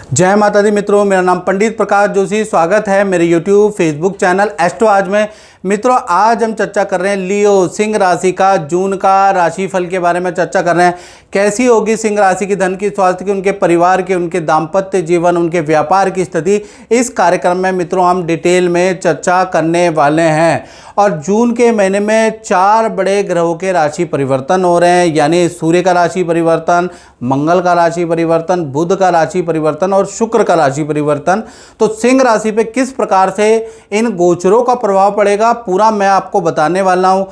जय माता दी मित्रों, मेरा नाम पंडित प्रकाश जोशी। स्वागत है मेरे YouTube फेसबुक चैनल एस्ट्रो आज में। मित्रों, आज हम चर्चा कर रहे हैं लियो सिंह राशि का जून का राशिफल के बारे में चर्चा कर रहे हैं। कैसी होगी सिंह राशि की धन की, स्वास्थ्य की, उनके परिवार की, उनके दाम्पत्य जीवन, उनके व्यापार की स्थिति, इस कार्यक्रम में मित्रों हम डिटेल में चर्चा करने वाले हैं। और जून के महीने में 4 बड़े ग्रहों के राशि परिवर्तन हो रहे हैं, यानी सूर्य का राशि परिवर्तन, मंगल का राशि परिवर्तन, बुध का राशि परिवर्तन और शुक्र का राशि परिवर्तन। तो सिंह राशि पे किस प्रकार से इन गोचरों का प्रभाव पड़ेगा पूरा मैं आपको बताने वाला हूं।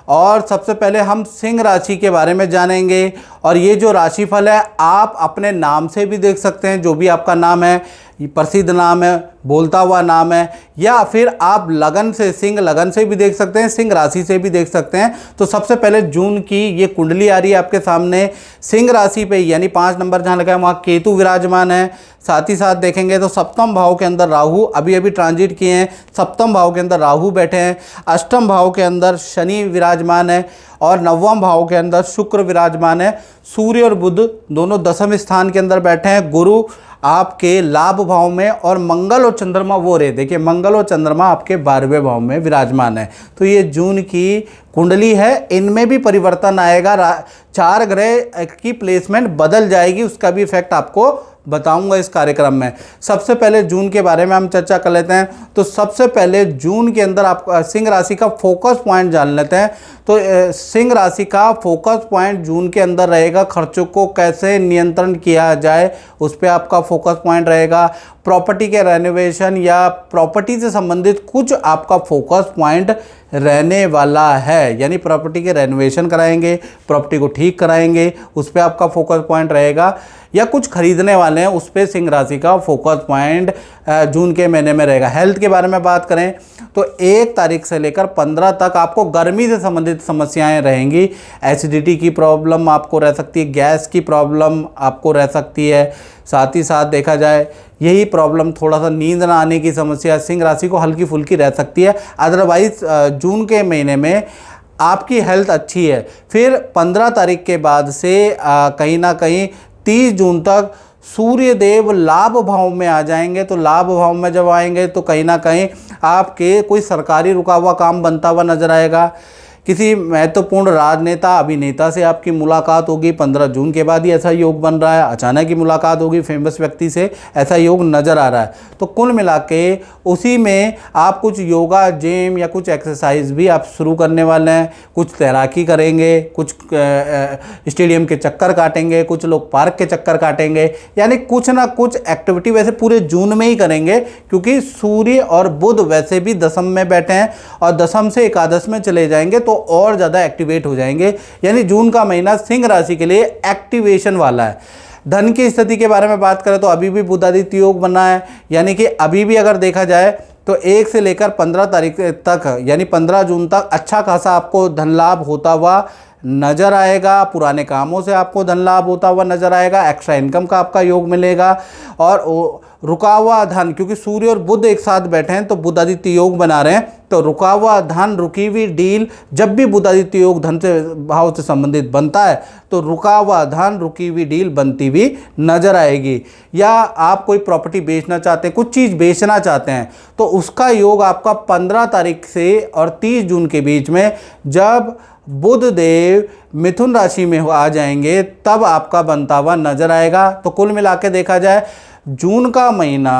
और सबसे पहले हम सिंह राशि के बारे में जानेंगे। और ये जो राशिफल है आप अपने नाम से भी देख सकते हैं, जो भी आपका नाम है, प्रसिद्ध नाम है, बोलता हुआ नाम है, या फिर आप लगन से, सिंह लगन से भी देख सकते हैं, सिंह राशि से भी देख सकते हैं। तो सबसे पहले जून की ये कुंडली आ रही है आपके सामने। सिंह राशि पे यानी 5 नंबर जहाँ लगा है वहाँ केतु विराजमान है। साथ ही साथ देखेंगे तो सप्तम भाव के अंदर राहु अभी अभी ट्रांजिट किए हैं, सप्तम भाव के अंदर राहु बैठे हैं। अष्टम भाव के अंदर शनि विराजमान है और नवम भाव के अंदर शुक्र विराजमान है। सूर्य और बुध दोनों दसम स्थान के अंदर बैठे हैं। गुरु आपके लाभ भाव में और मंगल और चंद्रमा वो रहे, देखिए मंगल और चंद्रमा आपके 12वें भाव में विराजमान है। तो ये जून की कुंडली है, इनमें भी परिवर्तन आएगा। 4 ग्रह की प्लेसमेंट बदल जाएगी, उसका भी इफेक्ट आपको बताऊंगा इस कार्यक्रम में। सबसे पहले जून के बारे में हम चर्चा कर लेते हैं। तो सबसे पहले जून के अंदर आप सिंह राशि का फोकस पॉइंट जान लेते हैं। तो सिंह राशि का फोकस पॉइंट जून के अंदर रहेगा, खर्चों को कैसे नियंत्रण किया जाए उस पर आपका फोकस पॉइंट रहेगा। प्रॉपर्टी के रेनोवेशन या प्रॉपर्टी से संबंधित कुछ आपका फोकस पॉइंट रहने वाला है, यानी प्रॉपर्टी के रेनोवेशन कराएंगे, प्रॉपर्टी को ठीक कराएंगे, उस पर आपका फोकस पॉइंट रहेगा, या कुछ खरीदने वाले हैं उस पर सिंह राशि का फोकस पॉइंट जून के महीने में रहेगा। हेल्थ के बारे में बात करें तो 1 तारीख से लेकर 15 तक आपको गर्मी से संबंधित समस्याएं रहेंगी। एसिडिटी की प्रॉब्लम आपको रह सकती है, गैस की प्रॉब्लम आपको रह सकती है। साथ ही साथ देखा जाए यही प्रॉब्लम, थोड़ा सा नींद ना आने की समस्या सिंह राशि को हल्की फुल्की रह सकती है। अदरवाइज जून के महीने में आपकी हेल्थ अच्छी है। फिर 15 तारीख के बाद से कहीं ना कहीं 30 जून तक सूर्य देव लाभ भाव में आ जाएंगे। तो लाभ भाव में जब आएंगे तो कहीं ना कहीं आपके कोई सरकारी रुका हुआ काम बनता हुआ नजर आएगा। किसी महत्वपूर्ण राजनेता अभिनेता से आपकी मुलाकात होगी। 15 जून के बाद ही ऐसा योग बन रहा है, अचानक ही मुलाकात होगी फेमस व्यक्ति से, ऐसा योग नज़र आ रहा है। तो कुल मिला के उसी में आप कुछ योगा, जिम या कुछ एक्सरसाइज भी आप शुरू करने वाले हैं। कुछ तैराकी करेंगे, कुछ स्टेडियम के चक्कर काटेंगे, कुछ लोग पार्क के चक्कर काटेंगे, यानी कुछ ना कुछ एक्टिविटी वैसे पूरे जून में ही करेंगे, क्योंकि सूर्य और बुध वैसे भी दशम में बैठे हैं और दशम से एकादश में चले जाएंगे तो और ज़्यादा एक्टिवेट हो जाएंगे। यानी जून का महीना सिंह राशि के लिए एक्टिवेशन वाला है। धन की स्थिति के बारे में बात करें तो अभी भी बुधादित्य योग बना है, यानी कि अभी भी अगर देखा जाए तो 1 से लेकर 15 तारीख तक यानी 15 जून तक अच्छा खासा आपको धन लाभ होता हुआ नज़र आएगा। पुराने कामों से आपको धन लाभ होता हुआ नज़र आएगा, एक्स्ट्रा इनकम का आपका योग मिलेगा। और रुका हुआ धन, क्योंकि सूर्य और बुध एक साथ बैठे हैं तो बुधादित्य योग बना रहे हैं, तो रुका हुआ धन, रुकी हुई डील, जब भी बुधादित्य योग धन से भाव से संबंधित बनता है तो रुका हुआ धन, रुकी हुई डील बनती हुई नजर आएगी। या आप कोई प्रॉपर्टी बेचना चाहते हैं, कुछ चीज़ बेचना चाहते हैं, तो उसका योग आपका 15 तारीख से और 30 जून के बीच में, जब बुध देव मिथुन राशि में आ जाएंगे, तब आपका बनता हुआ नजर आएगा। तो कुल मिला के देखा जाए जून का महीना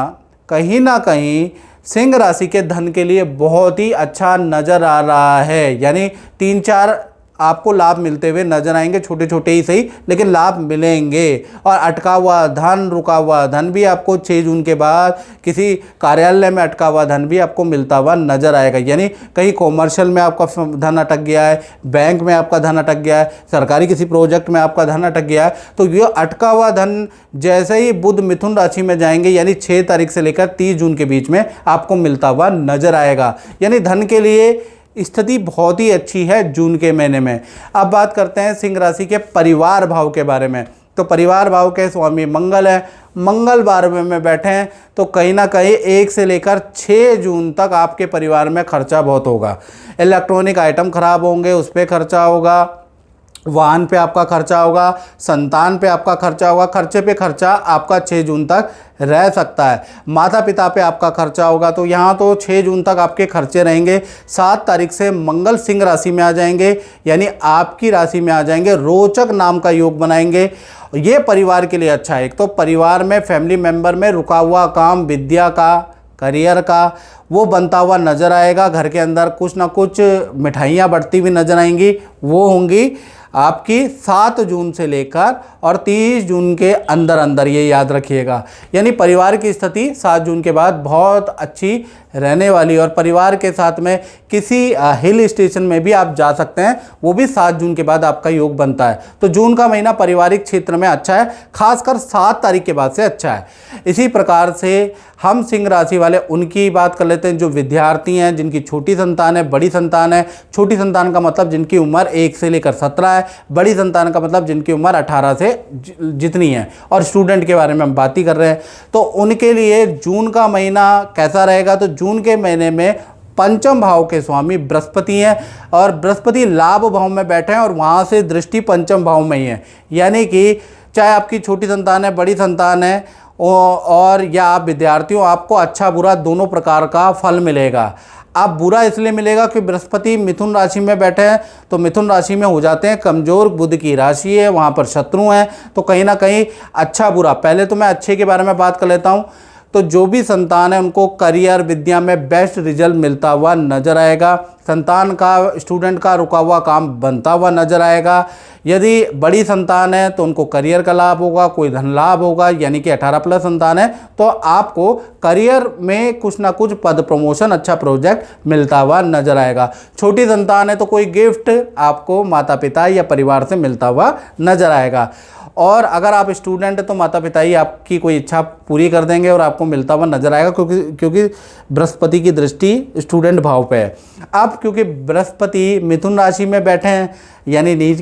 कहीं ना कहीं सिंह राशि के धन के लिए बहुत ही अच्छा नज़र आ रहा है। यानी 3-4 आपको लाभ मिलते हुए नजर आएंगे, छोटे छोटे ही सही, लेकिन लाभ मिलेंगे। और अटका हुआ धन, रुका हुआ धन भी आपको 6 जून के बाद किसी कार्यालय में अटका हुआ धन भी आपको मिलता हुआ नजर आएगा। यानी कहीं कॉमर्शियल में आपका धन अटक गया है, बैंक में आपका धन अटक गया है, सरकारी किसी प्रोजेक्ट में आपका धन अटक गया है, तो ये अटका हुआ धन जैसे ही बुध मिथुन राशि में जाएंगे, यानी 6 तारीख से लेकर 30 जून के बीच में आपको मिलता हुआ नजर आएगा। यानी धन के लिए स्थिति बहुत ही अच्छी है जून के महीने में। अब बात करते हैं सिंह राशि के परिवार भाव के बारे में। तो परिवार भाव के स्वामी मंगल है, मंगल 12वें में बैठे हैं, तो कहीं ना कहीं 1 से लेकर 6 जून तक आपके परिवार में खर्चा बहुत होगा। इलेक्ट्रॉनिक आइटम खराब होंगे, उस पर खर्चा होगा। वाहन पे आपका खर्चा होगा, संतान पे आपका खर्चा होगा, खर्चे पे खर्चा आपका 6 जून तक रह सकता है। माता पिता पे आपका खर्चा होगा, तो यहाँ तो 6 जून तक आपके खर्चे रहेंगे। 7 तारीख से मंगल सिंह राशि में आ जाएंगे, यानी आपकी राशि में आ जाएंगे, रोचक नाम का योग बनाएंगे। ये परिवार के लिए अच्छा है। एक तो परिवार में, फैमिली मेंबर में रुका हुआ काम, विद्या का, करियर का, वो बनता हुआ नज़र आएगा। घर के अंदर कुछ ना कुछ मिठाइयाँ बढ़ती हुई नजर आएंगी, वो होंगी आपकी 7 जून से लेकर और 30 जून के अंदर अंदर, ये याद रखिएगा। यानी परिवार की स्थिति 7 जून के बाद बहुत अच्छी रहने वाली, और परिवार के साथ में किसी हिल स्टेशन में भी आप जा सकते हैं, वो भी 7 जून के बाद आपका योग बनता है। तो जून का महीना पारिवारिक क्षेत्र में अच्छा है, खासकर 7 तारीख के बाद से अच्छा है। इसी प्रकार से हम सिंह राशि वाले उनकी बात कर लेते हैं जो विद्यार्थी हैं, जिनकी छोटी संतान है, बड़ी संतान है। छोटी संतान का मतलब जिनकी उम्र 1 से लेकर 17 है, बड़ी संतान का मतलब जिनकी उम्र 18 से जितनी है, और स्टूडेंट के बारे में हम बात ही कर रहे हैं। तो उनके लिए जून का महीना कैसा रहेगा? तो जून के महीने में पंचम भाव के स्वामी बृहस्पति हैं, और बृहस्पति लाभ भाव में बैठे हैं, और वहाँ से दृष्टि पंचम भाव में ही है। यानी कि चाहे आपकी छोटी संतान है, बड़ी संतान है, और या आप विद्यार्थी हो, आपको अच्छा बुरा दोनों प्रकार का फल मिलेगा। आप बुरा इसलिए मिलेगा कि बृहस्पति मिथुन राशि में बैठे हैं, तो मिथुन राशि में हो जाते हैं कमज़ोर, बुध की राशि है, वहाँ पर शत्रु हैं, तो कहीं ना कहीं अच्छा बुरा। पहले तो मैं अच्छे के बारे में बात कर लेता हूँ। तो जो भी संतान है उनको करियर, विद्या में बेस्ट रिजल्ट मिलता हुआ नजर आएगा। संतान का, स्टूडेंट का रुका हुआ काम बनता हुआ नजर आएगा। यदि बड़ी संतान है तो उनको करियर का लाभ होगा, कोई धन लाभ होगा, यानी कि 18+ संतान है तो आपको करियर में कुछ ना कुछ पद प्रमोशन, अच्छा प्रोजेक्ट मिलता हुआ नजर आएगा। छोटी संतान है तो कोई गिफ्ट आपको माता पिता या परिवार से मिलता हुआ नजर आएगा। और अगर आप स्टूडेंट हैं तो माता पिता ही आपकी कोई इच्छा पूरी कर देंगे और आपको मिलता हुआ नजर आएगा, क्योंकि बृहस्पति की दृष्टि स्टूडेंट भाव पे है। अब क्योंकि बृहस्पति मिथुन राशि में बैठे हैं, यानी नीच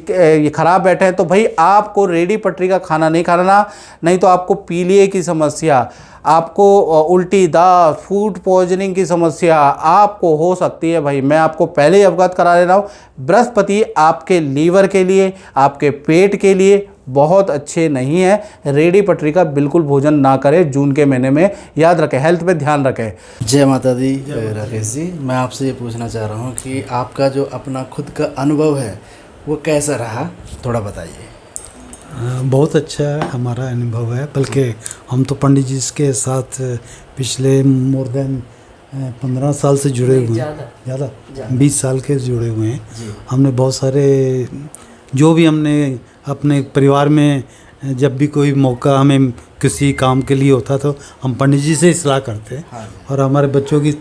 खराब बैठे हैं, तो भाई आपको रेडी पटरी का खाना नहीं खाना, नहीं तो आपको पीलिए की समस्या, आपको उल्टी दांत, फूड पॉइजनिंग की समस्या आपको हो सकती है। भाई मैं आपको पहले ही अवगत करा दे रहा हूँ, बृहस्पति आपके लीवर के लिए, आपके पेट के लिए बहुत अच्छे नहीं है। रेडी पटरी का बिल्कुल भोजन ना करें जून के महीने में, याद रखें, हेल्थ पे ध्यान रखें। जय माता दी। राकेश जी, मैं आपसे ये पूछना चाह रहा हूँ कि आपका जो अपना खुद का अनुभव है वो कैसा रहा, थोड़ा बताइए। बहुत अच्छा हमारा अनुभव है, बल्कि हम तो पंडित जी के साथ पिछले मोर देन 15 साल से जुड़े हुए हैं, ज़्यादा 20 साल के जुड़े हुए हैं। हमने बहुत सारे, जो भी हमने अपने परिवार में जब भी कोई मौका हमें किसी काम के लिए होता तो हम पंडित जी से सलाह करते हैं। हाँ। और हमारे बच्चों की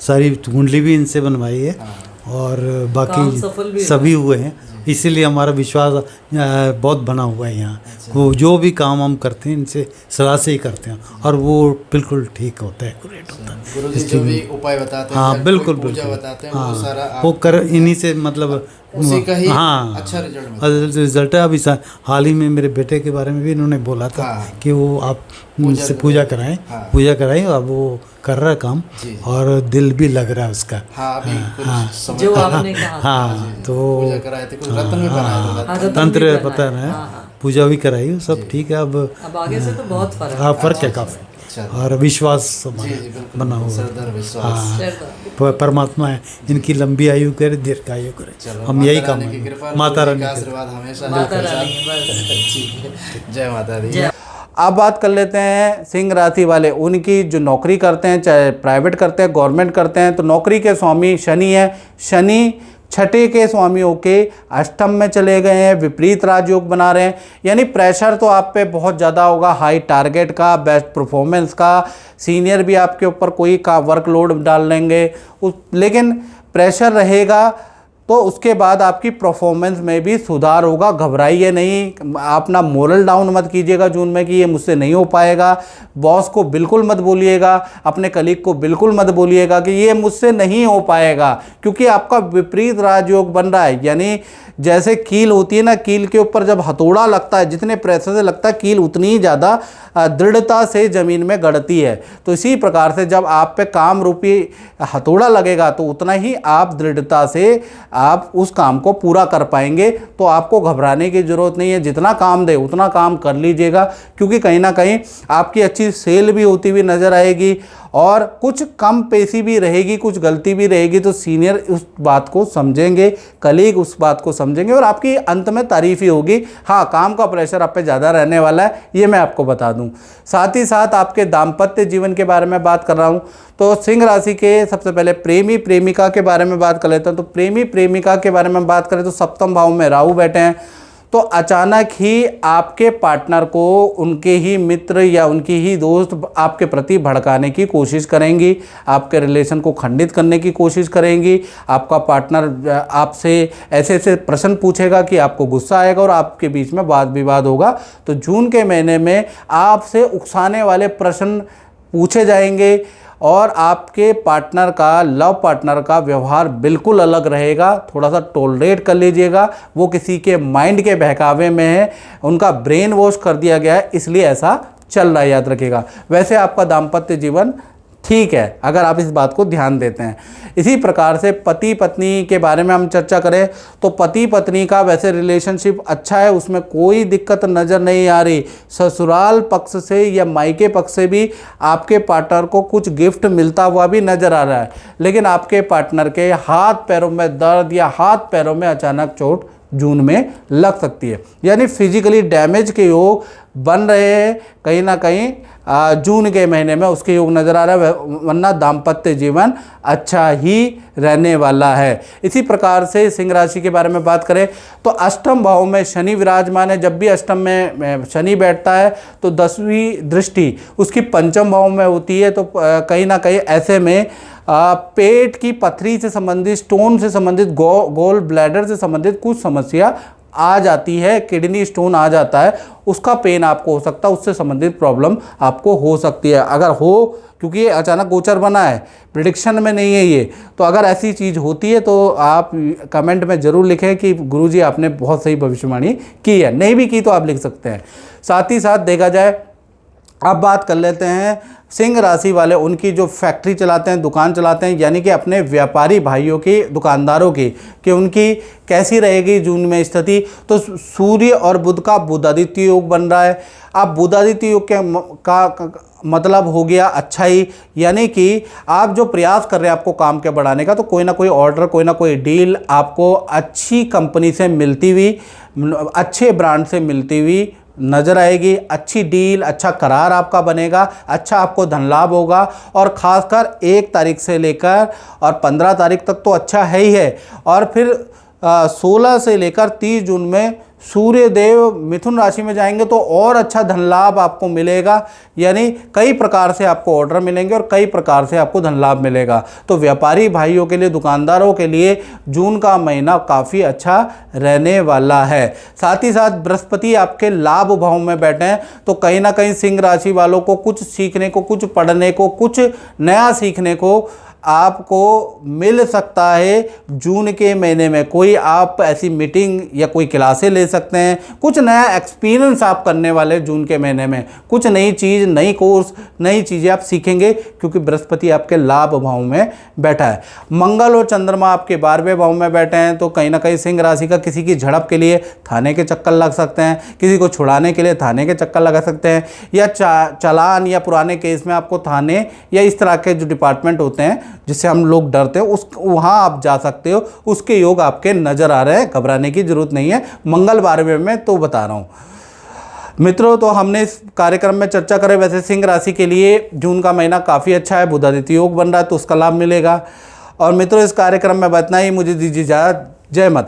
सारी कुंडली भी इनसे बनवाई है। हाँ। और बाकी सभी हुए हैं, इसीलिए हमारा विश्वास बहुत बना हुआ है यहाँ। वो जो भी काम हम करते हैं इनसे सलाह से ही करते हैं, और वो बिल्कुल ठीक होता है, एक्यूरेट होता है। गुरुजी जो भी उपाय बताते हैं, हाँ बिल्कुल पूजा बताते हैं, हाँ, वो सारा वो कर इन्हीं से, मतलब उसी का ही हाँ अच्छा रिजल्ट है। अभी हाल ही में मेरे बेटे के बारे में भी इन्होंने बोला था। हाँ। कि वो आप मुझसे पूजा कराएं। हाँ। पूजा कराएं, अब वो कर रहा है काम, और दिल भी लग रहा है उसका। हाँ, हाँ, जो आपने कहा। हाँ, तो पूजा कराए थे, कुछ रत्न भी बनाए थे, तंत्र पता है, पूजा भी कराई, सब ठीक है। अब आगे से तो बहुत फर्क है काफ़ी, और विश्वास बना हुआ। हाँ, परमात्मा है, इनकी लंबी आयु करे, दीर्घायु करे, हम यही काम, माता रानी का आशीर्वाद हमेशा। जय माता दी। अब बात कर लेते हैं सिंह राशि वाले, उनकी जो नौकरी करते हैं, चाहे प्राइवेट करते हैं, गवर्नमेंट करते हैं, तो नौकरी के स्वामी शनि है। शनि छठे के स्वामी होके अष्टम में चले गए हैं, विपरीत राजयोग बना रहे हैं, यानी प्रेशर तो आप पे बहुत ज़्यादा होगा, हाई टारगेट का, बेस्ट परफॉर्मेंस का। सीनियर भी आपके ऊपर कोई का वर्कलोड डाल लेंगे, लेकिन प्रेशर रहेगा, तो उसके बाद आपकी परफॉर्मेंस में भी सुधार होगा। घबराइए नहीं, अपना मोरल डाउन मत कीजिएगा जून में कि ये मुझसे नहीं हो पाएगा। बॉस को बिल्कुल मत बोलिएगा, अपने कलीग को बिल्कुल मत बोलिएगा कि ये मुझसे नहीं हो पाएगा, क्योंकि आपका विपरीत राजयोग बन रहा है। यानी जैसे कील होती है ना, कील के ऊपर जब हथौड़ा लगता है, जितने प्रेशर से लगता है, कील उतनी ही ज़्यादा दृढ़ता से ज़मीन में गड़ती है। तो इसी प्रकार से जब आप पे काम रूपी हथौड़ा लगेगा तो उतना ही आप दृढ़ता से आप उस काम को पूरा कर पाएंगे। तो आपको घबराने की ज़रूरत नहीं है, जितना काम दे उतना काम कर लीजिएगा, क्योंकि कहीं ना कहीं आपकी अच्छी सेल भी होती हुई नज़र आएगी और कुछ कम पेशी भी रहेगी, कुछ गलती भी रहेगी तो सीनियर उस बात को समझेंगे, कलीग उस बात को समझेंगे और आपकी अंत में तारीफ ही होगी। हाँ, काम का प्रेशर आप पे ज़्यादा रहने वाला है, ये मैं आपको बता दूं। साथ ही साथ आपके दाम्पत्य जीवन के बारे में बात कर रहा हूँ, तो सिंह राशि के सबसे पहले प्रेमी प्रेमिका के बारे में बात कर लेते हैं। तो प्रेमी प्रेमिका के बारे में बात करें तो सप्तम भाव में राहु बैठे हैं, तो अचानक ही आपके पार्टनर को उनके ही मित्र या उनकी ही दोस्त आपके प्रति भड़काने की कोशिश करेंगी, आपके रिलेशन को खंडित करने की कोशिश करेंगी। आपका पार्टनर आपसे ऐसे ऐसे प्रश्न पूछेगा कि आपको गुस्सा आएगा और आपके बीच में वाद विवाद होगा। तो जून के महीने में आपसे उकसाने वाले प्रश्न पूछे जाएंगे और आपके पार्टनर का, लव पार्टनर का व्यवहार बिल्कुल अलग रहेगा। थोड़ा सा टॉलरेट कर लीजिएगा, वो किसी के माइंड के बहकावे में है, उनका ब्रेन वॉश कर दिया गया है, इसलिए ऐसा चल रहा है, याद रखिएगा। वैसे आपका दाम्पत्य जीवन ठीक है अगर आप इस बात को ध्यान देते हैं। इसी प्रकार से पति पत्नी के बारे में हम चर्चा करें तो पति पत्नी का वैसे रिलेशनशिप अच्छा है, उसमें कोई दिक्कत नज़र नहीं आ रही। ससुराल पक्ष से या मायके पक्ष से भी आपके पार्टनर को कुछ गिफ्ट मिलता हुआ भी नज़र आ रहा है, लेकिन आपके पार्टनर के हाथ पैरों में दर्द या हाथ पैरों में अचानक चोट जून में लग सकती है, यानी फिजिकली डैमेज के योग बन रहे हैं कहीं ना कहीं जून के महीने में, उसके योग नज़र आ रहा है। वरना दाम्पत्य जीवन अच्छा ही रहने वाला है। इसी प्रकार से सिंह राशि के बारे में बात करें तो अष्टम भाव में शनि विराजमान है। जब भी अष्टम में शनि बैठता है तो 10वीं दृष्टि उसकी पंचम भाव में होती है, तो कहीं ना कहीं ऐसे में पेट की पथरी से संबंधित, स्टोन से संबंधित, गोल ब्लैडर से संबंधित कुछ समस्या आ जाती है, किडनी स्टोन आ जाता है, उसका पेन आपको हो सकता है, उससे संबंधित प्रॉब्लम आपको हो सकती है। अगर हो, क्योंकि ये अचानक गोचर बना है, प्रिडिक्शन में नहीं है ये, तो अगर ऐसी चीज़ होती है तो आप कमेंट में ज़रूर लिखें कि गुरुजी आपने बहुत सही भविष्यवाणी की है। नहीं भी की तो आप लिख सकते हैं। साथ ही साथ देखा जाए, अब बात कर लेते हैं सिंह राशि वाले, उनकी जो फैक्ट्री चलाते हैं, दुकान चलाते हैं, यानी कि अपने व्यापारी भाइयों की, दुकानदारों की, कि उनकी कैसी रहेगी जून में स्थिति। तो सूर्य और बुध का बुधादित्य योग बन रहा है। अब बुधादित्य योग का मतलब हो गया अच्छा ही, यानी कि आप जो प्रयास कर रहे हैं आपको काम के बढ़ाने का, तो कोई ना कोई ऑर्डर, कोई ना कोई डील आपको अच्छी कंपनी से मिलती हुई, अच्छे ब्रांड से मिलती हुई नज़र आएगी। अच्छी डील, अच्छा करार आपका बनेगा, अच्छा आपको धन लाभ होगा। और ख़ासकर 1 तारीख से लेकर और 15 तारीख तक तो अच्छा है ही है, और फिर 16 से लेकर 30 जून में सूर्य देव मिथुन राशि में जाएंगे तो और अच्छा धन लाभ आपको मिलेगा, यानी कई प्रकार से आपको ऑर्डर मिलेंगे और कई प्रकार से आपको धन लाभ मिलेगा। तो व्यापारी भाइयों के लिए, दुकानदारों के लिए जून का महीना काफ़ी अच्छा रहने वाला है। साथ ही साथ बृहस्पति आपके लाभ भाव में बैठे हैं, तो कहीं ना कहीं सिंह राशि वालों को कुछ सीखने को, कुछ पढ़ने को, कुछ नया सीखने को आपको मिल सकता है जून के महीने में। कोई आप ऐसी मीटिंग या कोई क्लासें ले सकते हैं, कुछ नया एक्सपीरियंस आप करने वाले जून के महीने में, कुछ नई चीज़, नई कोर्स, नई चीज़ें आप सीखेंगे, क्योंकि बृहस्पति आपके लाभ भाव में बैठा है। मंगल और चंद्रमा आपके 12वें भाव में बैठे हैं, तो कहीं ना कहीं सिंह राशि का किसी की झड़प के लिए थाने के चक्कर लग सकते हैं, किसी को छुड़ाने के लिए थाने के चक्कर लगा सकते हैं, या चालान या पुराने केस में आपको थाने या इस तरह के जो डिपार्टमेंट होते हैं जिससे हम लोग डरते हैं, वहाँ आप जा सकते हो। उसके योग आपके नज़र आ रहे हैं, घबराने की जरूरत नहीं है। मंगल 12वें में तो बता रहा हूँ मित्रों। तो हमने इस कार्यक्रम में चर्चा करें, वैसे सिंह राशि के लिए जून का महीना काफ़ी अच्छा है, बुधादित्य योग बन रहा है तो उसका लाभ मिलेगा। और मित्रों, इस कार्यक्रम में इतना ही, मुझे दीजिए इजाज़त। जय माता।